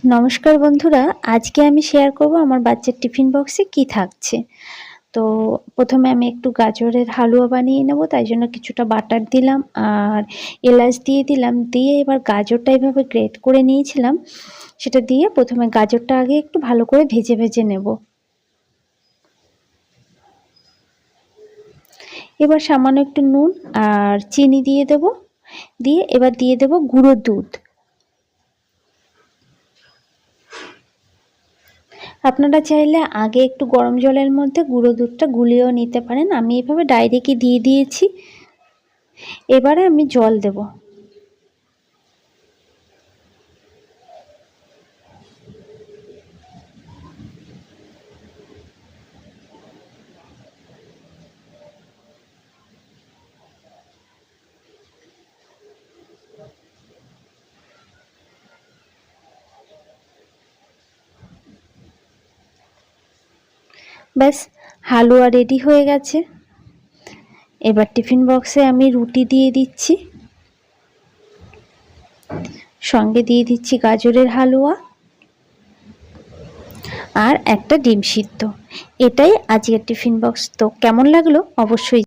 নমস্কার বন্ধুরা, আজকে আমি শেয়ার করব আমার বাচ্চার টিফিন বক্সে কি থাকছে। তো প্রথমে আমি একটু গাজরের হালুয়া বানিয়ে নেব, তাই জন্য কিছুটা বাটার দিলাম আর এলাচ দিয়ে দিলাম। দিয়ে এবার গাজরটা এভাবে গ্রেট করে নিয়েছিলাম, সেটা দিয়ে প্রথমে গাজরটা আগে একটু ভালো করে ভেজে ভেজে নেব। এবার সামান্য একটু নুন আর চিনি দিয়ে দেব, দিয়ে এবার দিয়ে দেব গুঁড়ো দুধ। আপনারা চাইলে আগে একটু গরম জলের মধ্যে গুঁড়ো দুধটা গুলিয়েও নিতে পারেন, আমি এভাবে ডাইরেক্টই দিয়ে দিয়েছি। এবারে আমি জল দেব। ব্যাস, হালুয়া রেডি হয়ে গেছে। এবার টিফিন বক্সে আমি রুটি দিয়ে দিচ্ছি, সঙ্গে দিয়ে দিচ্ছি গাজরের হালুয়া আর একটা ডিম সিদ্ধ। এটাই আজকের টিফিন বক্স। তো কেমন লাগলো অবশ্যই